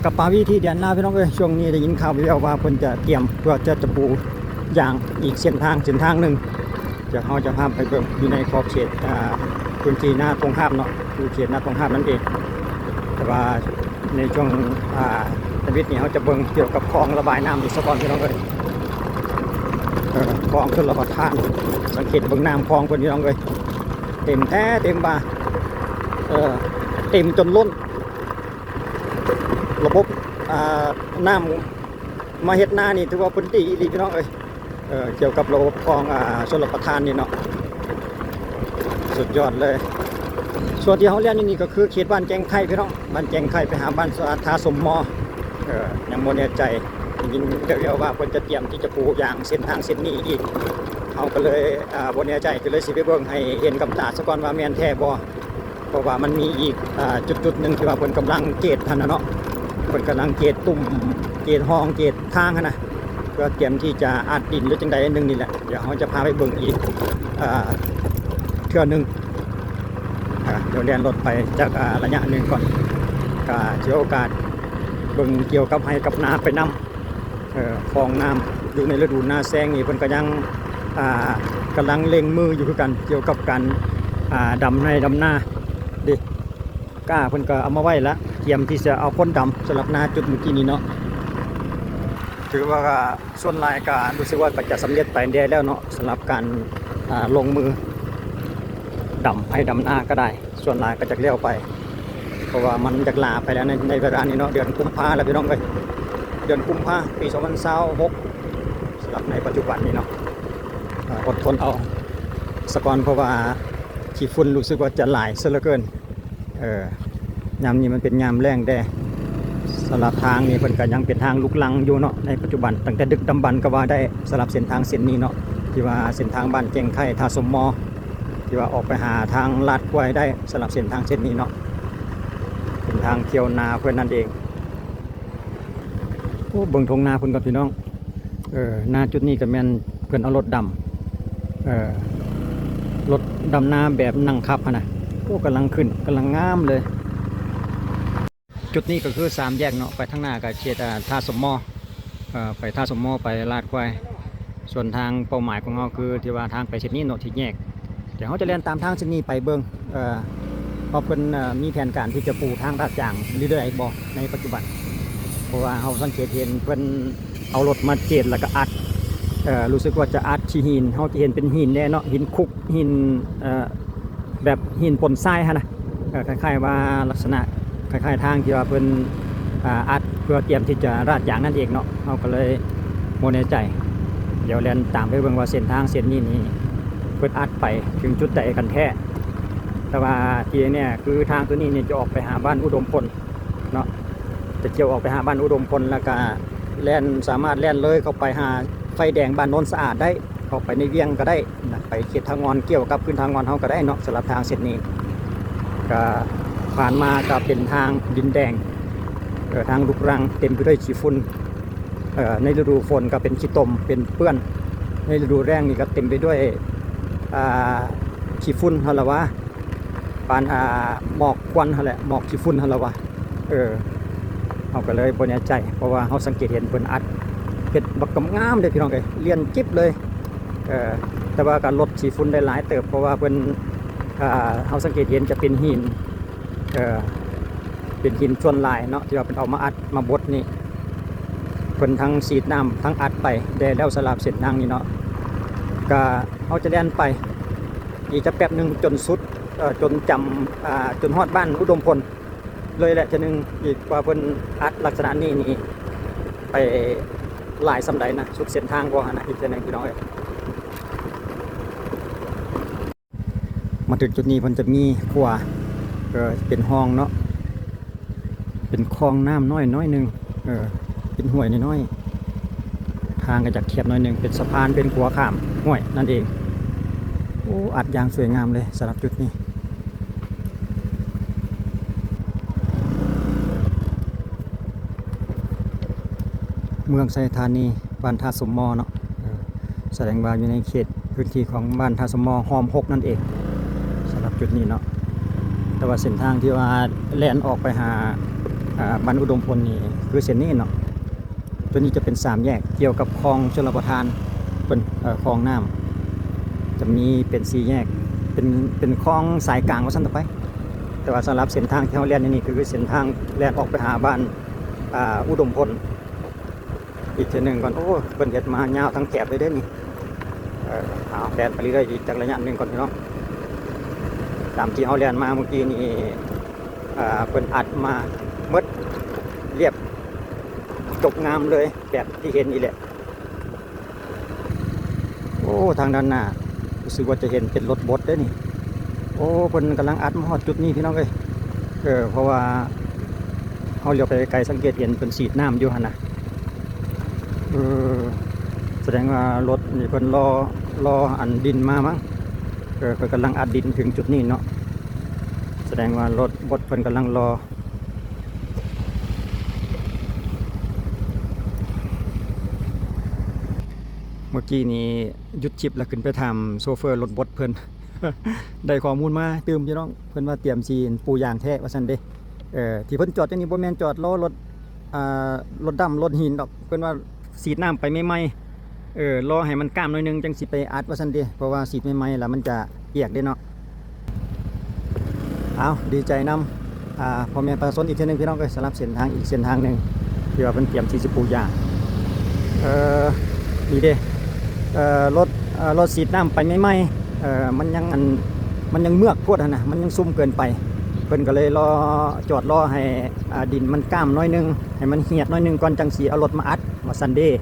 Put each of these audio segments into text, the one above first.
กับปาวีที่เดียนหน้าพี่น้องเอ้ยช่วงนี้ได้ยินข่าวแว่วว่าเพิ่นจะเตรียมเพื่อจะปูอย่างอีกเส้นทางหนึ่งจะเขาจะพาไปเบิ่งอยู่ในขอบเขตพื้นที่หน้าตรงข้ามเนาะคือเขตหน้าตรงข้ามนั่นเองแต่ว่าในช่วงชีวิตนี้เขาจะเบิ่งเกี่ยวกับคลองระบายน้ำอีกสักก่อนพี่น้องเอ้ยคลองชลประทานสังเกตเบิ่งน้ำคลองเพิ่นพี่น้องเอ้ยเต็มแท้เต็มบ่าเต็มจนล้นระบบน้ำมาเฮ็ดหน้านี่ถือว่าเป็นดีอีหลีพี่น้องเอ้ยเกี่ยวกับระบบคลองชลประทานนี่เนาะสุดยอดเลยส่วนที่เขาเรียนอยู่นี่ก็คือเขตบ้านแจงไข่พี่น้องบ้านแจงไข่ไปหาบ้านทาสมมยังโมแน่ใจยินเดียวว่าคนจะเตรียมที่จะปูอย่างเส้นทางเส้นนี้อีกเขาก็เลยโมแน่ใจก็เลยสิไปเบิ่งให้เห็นกับตาซะก่อนว่าแม่นแท้บ่เพราะว่ามันมีอีกจุดหนึ่งที่ว่าเพิ่นกำลังเกตทันนะเนาะเพิ่นกำลังเกตตุ่มเกตห้องเกตทางนะเพื่อเตรียมที่จะอัดดินหรือจังใดอันหนึ่งนี่แหละเดี๋ยวเขาจะพาไปเบิ่งอีกเทื่อนึงเดี๋ยวเรียนรถไปจากระยะหนึ่งก่อนก็เชื่อโอกาสเบิ่งเกี่ยวกับให้กับนาไปนำคลองน้ำอยู่ในฤดูหน้าแซงนี่เพิ่นก็ยังกำลังเล็งมืออยู่คือกันเกี่ยวกับการดำในดำนาดิก้าเพิ่นก็เอามาไว้แล้วเตรียมที่จะเอาคนดำสำหรับนาจุดเมื่อกี้นี้เนาะถือว่าส่วนรายการรู้สึกว่าจะสำเร็จไปได้แล้วเนาะสำหรับการลงมือดำให้ดำนาก็ได้ส่วนรายก็จะเลี้ยวไปเพราะว่ามันจะลาไปแล้วในเวลานี้เนาะเดือนกุมภาพันธ์แล้วพี่น้องเอ้ยเดือนกุมภาพันธ์ปี2026สำหรับในปัจจุบันนี้เนาะอดทนเอาสกอนเพราะว่าขี้ฝุ่นรู้สึกว่าจะหลายซะเหลือเกินยามนี้มันเป็นยามแรงแดดสำหรับทางนี้เพิ่นก็ยังเป็นทางลุกลังอยู่เนาะในปัจจุบันตั้งแต่ดึกดำบรรพ์ก็ว่าได้สำหรับเส้นทางเส้นนี้เนาะที่ว่าเส้นทางบ้านแจงไข่ทาสมมอที่ว่าออกไปหาทางลาดกล้วยได้สำหรับเส้นทางเส้นนี้เนาะเป็นทางเที่ยวนาเพื่อนนั่นเองโอ้เบิ่งทงนาเพิ่นกับพี่น้องนาจุดนี้ก็แม่นเพิ่นเอารถดำรถดำนาแบบนั่งขับนะโอ้กำลังขึ้นกำลังงามเลยจุดนี้ก็คือ3แยกเนาะไปทางหน้ากับเขตท่าสมมอไปท่าสมมอไปลาดควายส่วนทางเป้าหมายของเราคือที่ว่าทางไปเส้นนี้เนาะที่แยกเดี๋ยวเขาจะเล่นตามทางเส้นนี้ไปเบิ้งเพราะเพิ่นมีแผนการที่จะปูทางลาดยางเรื่อยๆบ่ในปัจจุบันเพราะว่าเขาสังเกตเห็นเพิ่นเอารถมาเกตแล้วก็อัดรู้สึกว่าจะอัดขี้หินเขาจะเห็นเป็นหินแน่เนาะหินคุกหินแบบหินปนทรายฮะนะคล้ายๆว่าลักษณะคล้ายๆทางที่ว่าเพิ่นอัดเพื่อเตรียมที่จะราดยางนั่นเองเนาะเขาก็เลยโมแน่ใจเดี๋ยวเรียนตามไปเบิ่งว่าเส้นทางเส้นนี้นี่เพิ่นอัดไปถึงจุดใดกันแท้แต่ว่าที่เนี่ยคือทางตัวนี้เนี่ยจะออกไปหาบ้านอุดมพลเนาะจะเกี่ยวออกไปหาบ้านอุดมพลแล้วก็แล่นสามารถแล่นเลยเข้าไปหาไฟแดงบ้านโนนสะอาดได้เข้าไปในเวียงก็ได้นะไปเขตทางงอนเกี่ยวกับพื้นทางงอนเขาก็ได้เนาะสำหรับทางเส้นนี้ก็ผ่านมาก็เป็นทางดินแดงทางลุกรังเต็มไปด้วยขี้ฝุ่นในฤดูฝนก็เป็นขี้ตมเป็นเปื้อนในฤดูแล้งนี่ก็เต็มไปด้วยขี้ฝุ่นฮะละวะปานหมอกควันฮะแหละหมอกขี้ฝุ่นฮะละวะเขาก็เลยบ่แน่ใจเพราะว่าเขาสังเกตเห็นเพิ่นอัดเห็ดบักกำงามเลยพี่น้องเลยเลียนจิ๊บเลยแต่ว่าการลดขี้ฝุ่นได้หลายเติบเพราะว่าเพิ่นเขาสังเกตเห็นจะเป็นหินเป็นหินส่วนลายเนาะที่เราเป็นเอามาอัดมาบดนี่เพิ่นทั้งสีดน้ำทั้งอัดไปได้แล้วสลับเสร็จทางนี้เนาะก็เขาจะเดินไปอีกจะแป๊บหนึ่งจนสุดจนจำจนฮอดบ้านอุดมพลเลยแหละจะนึงอีกว่าเพิ่นอัดลักษณะนี้นี่ไปหลายสำใดนะสุดเส้นทางกว่านะอีกจะนึงพี่น้องมาถึงจุดนี้เพิ่นจะมีครัวก็เป็นห้องเนาะเป็นคลองน้ำน้อยหนึ่งเป็นห้วยน้อยทางก็จากเทียบน้อยหนึ่งเป็นสะพานเป็นขัวข้ามห้วยนั่นเองโอ้อัดยางสวยงามเลยสำหรับจุดนี้เมืองไซธานีบ้านท่าสมมอเนาะแสดงว่าอยู่ในเขตพื้นที่ของบ้านท่าสมมอหอมหกนั่นเองสำหรับจุดนี้เนาะแต่ว่าเส้นทางที่ว่าแล่นออกไปหา บ้านอุดมพลนี่คือเส้นนี้เนาะตัวนี้จะเป็น3แยกเกี่ยวกับคลองชลประทานเป็นคลองน้ำจะมีเป็น4แยกเป็นคลองสายกลางว่าสั้นต่อไปแต่ว่าสำหรับเส้นทางที่เราเรียนนี่คือเส้นทางแล่นออกไปหาบ้านอุดมพลอีกทีหนึ่งก่อนโอ้เพิ่นเฮ็ดมายาวทั้งแถบเลยเด้นี่เอาแล่นไปเรื่อยๆอีกจากระยะหนึ่งก่อนพี่น้องตามที่เราเรียนมาเมื่อกี้นี่เพิ่นอัดมาหมดเรียบจบงามเลยแบบที่เห็นนี่แหละโอ้ทางด้านหน้ารู้สึกว่าจะเห็นเป็นรถบดเด้นี่โอ้เพิ่นกำลังอัดมาฮอดจุดนี้พี่น้องเอ้ยเพราะว่าเขาเลี้ยวไปไกลสังเกตเห็นเป็นสีดน้ำอยู่หั่นน่ะแสดงว่ารถนี่เพิ่นรออันดินมามั้งเพิ่นกำลังอัดดินถึงจุดนี้เนาะแสดงว่ารถบดเพิ่นกำลังรอเมื่อกี้นี้หยุดชิปแล้วขึ้นไปทำโซเฟอร์รถบดเพิ่น ได้ข้อมูลมาตื่มพี่น้องเพิ่นว่าเตรียมซีนปูยางแท้ว่าซั่นเด้ที่เพิ่นจอดอยู่นี่บ่แม่นจอดรอรถดำรถหินดอกเพิ่นว่าสีดน้ำไปใหม่ๆรอให้มันก้ามหน่อยนึงจังสิไปอัดว่าซั่นเด้เพราะว่าสีดใหม่ๆแล้วมันจะเปียกเด้เนาะเอาดีใจนำพ่อแม่ประชาชนอีกเทื่อนึงพี่น้องเอ้ยสำหรับเส้นทางอีกเส้นทางนึงที่ว่าเพิ่นเตรียมที่สิปูยางนี่เด้รถสีดน้ำไปใหม่ๆมันยังเมือกโพดนะมันยังซุ่มเกินไปเพิ่นก็เลยจอดรอให้ดินมันก้ามน้อยนึงให้มันเหียดน้อยนึงก่อนจังสีเอารถมาอัดมาซันเดย์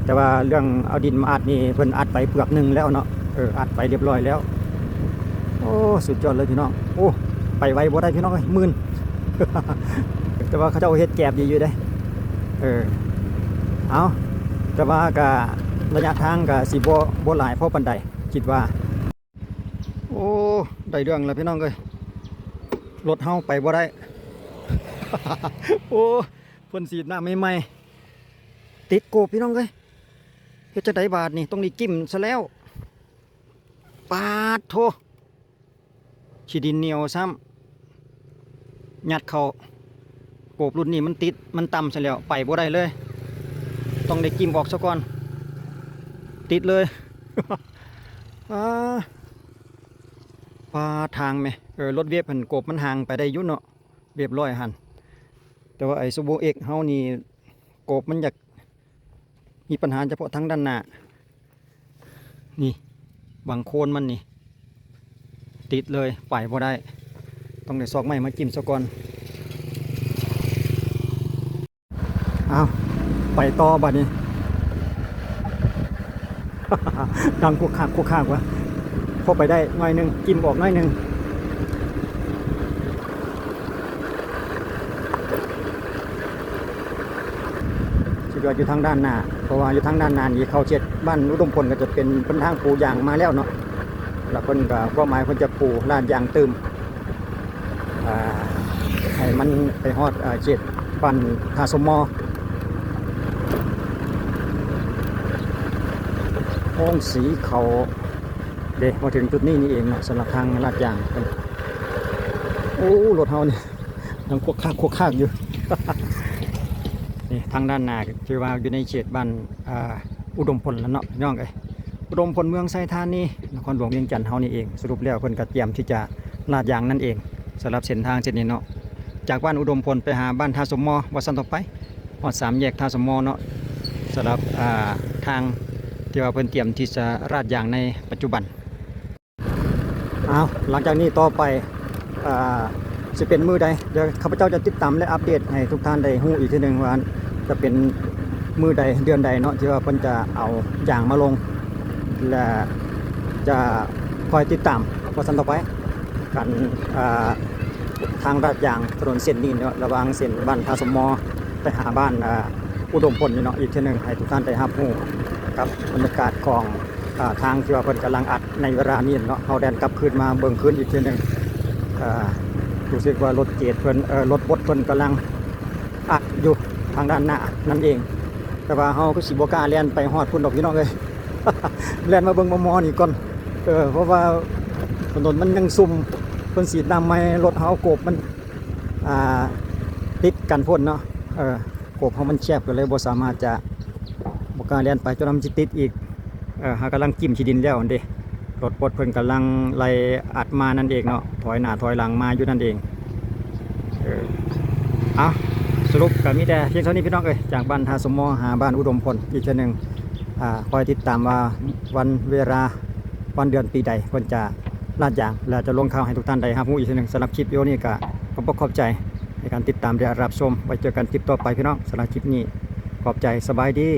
แต่ว่าเรื่องเอาดินมาอัดนี่เพิ่นอัดไปเปลือกนึงแล้วเนาะอัดไปเรียบร้อยแล้วโอ้สุดยอดเลยพี่น้องโอ้ไปไวบ่ได้พี่น้องเอ้ยมื่น แต่ว่าเขาเจ้าเฮ็ดแกบดีอยู่ได้เอาแต่ว่าก็ระยะทางก็สิบ่หลายพอปานใดคิดว่าโอ้ได้เรื่องแล้วพี่น้องเอ้ยรถเฮาไปบ่ได้ โอ้เพิ่นสีดน้ำใหม่ๆติดโกบพี่น้องเอ้ยเฮ็ดจังได๋บาดนี่ต้องนี่กิ้มซะแล้วปาดโธขี้ดินเหนียวซ้ำยัดเข้าโกบรุ่นนี้มันติดมันต่ำซะแล้วไปบ่ได้เลยต้องได้กิ้มออกซะก่อนติดเลย ปลาทางไหมรถเวียบหันกบมันห่างไปได้ยุ่นเนาะเรียบร้อยหันแต่ว่าไอ้ซูโบเอกเฮานี่กบมันอยากมีปัญหาเฉพาะทางด้านหน้านี่บางโคนมันนี่ติดเลยไปบ่ได้ต้องได้ซอกไม้มาจิ้มซะก่อนเอาไปต่อบัดนี้ ดังคุกคากวะพอไปได้หน่อยหนึ่งจิ้มออกหน่อยหนึ่งสุดยอดอยู่ทางด้านหน้าเพราะว่าอยู่ทางด้านหน้านี่เขาเช็ดบ้านอุดมพลก็จะเป็นทางปูยางมาแล้วเนาะแล้วคนก็หมายคนจะปูลาดยางตืมให้มันไปฮอดเช็ดบ้านทาสมอห้องสีเขาเด็กมาถึงจุดนี้นี่เองนะสำหรับทางลาดยางโอ้รถเฮานี่ยังควกคากอยู่ นี่ทางด้านหน้าคือว่าอยู่ในเขตบ้านอุดมพลแล้วเนาะน้องเอ้ยอุดมพลเมืองไซธานีนครหลวงเวียงจันทร์เฮานี่เองสรุปแล้วเพิ่นก็เตรียมที่จะลาดยางนั่นเองสำหรับเส้นทางเส้นนี้เนาะจากบ้านอุดมพลไปหาบ้านทาสมอวัดสันต่อไปฮอด3แยกทาสมอเนาะสำหรับทางที่ว่าเพิ่นเตรียมที่จะราดยางในปัจจุบันหลังจากนี้ต่อไปจะเป็นมือใดเดี๋ยวข้าพเจ้าจะติดตามและอัปเดตให้ทุกท่านได้ฮู้อีกทีหนึ่งว่าจะเป็นมือใดเดือนใดเนาะที่ว่าเพิ่นจะเอายางมาลงและจะคอยติดตามว่าสันต่อไปกันทางราดยางถนนเส้นนี้เนาะระหว่างเส้นบ้านทาสมอไปหาบ้านอุดมพลเนาะอีกทีหนึ่งให้ทุกท่านได้รับรู้กับบรรยากาศของทางที่ว่าเพิ่นกำลังอัดในเวลานี้เนาะเขาแดนกลับคืนมาเบิ่งคืนอีกทีหนึ่งรู้สึกว่ารถเกตเพิ่นรถบดเพิ่นกำลังอัดอยู่ทางด้านหน้านั่นเองแต่ว่าเขาก็สิบ่กล้าแล่นไปฮอดพุ่นดอกพี่น้องเลย แล่นมาเบิ่งมอนี่ก่อนเพราะว่าถนนมันยังซุ่มเพิ่นสีดน้ำใหม่รถเฮาโกบมัน อ่าติดกันพ่นเนาะกบเขามันแคบก็เลยบ่สามารถจะบ่กล้าเลียนไปจนมันสิติดอีกหากำลังจิ้มขี้ดินแล้วนั่นเด้รถปลดเพิ่นกำลังไล่อัดมานั่นเองเนาะถอยหน้าถอยหลังมาอยู่นั่นเองเอาสรุปก็มีแต่เพียงเท่านี้พี่น้องเอ้ยจากบ้านทาสมอหาบ้านอุดมพลอีกเทื่อนึงคอยติดตามว่าวันเวลาวันเดือนปีใดเพิ่นจะลาดยางและจะลงข่าวให้ทุกท่านได้รับรู้อีกเทื่อนึงสำหรับคลิปวิดีโอนี้ก็ขอบใจในการติดตามและรับชมไว้เจอกันคลิปต่อไปพี่น้องสำหรับคลิปนี้ขอบใจสบายดี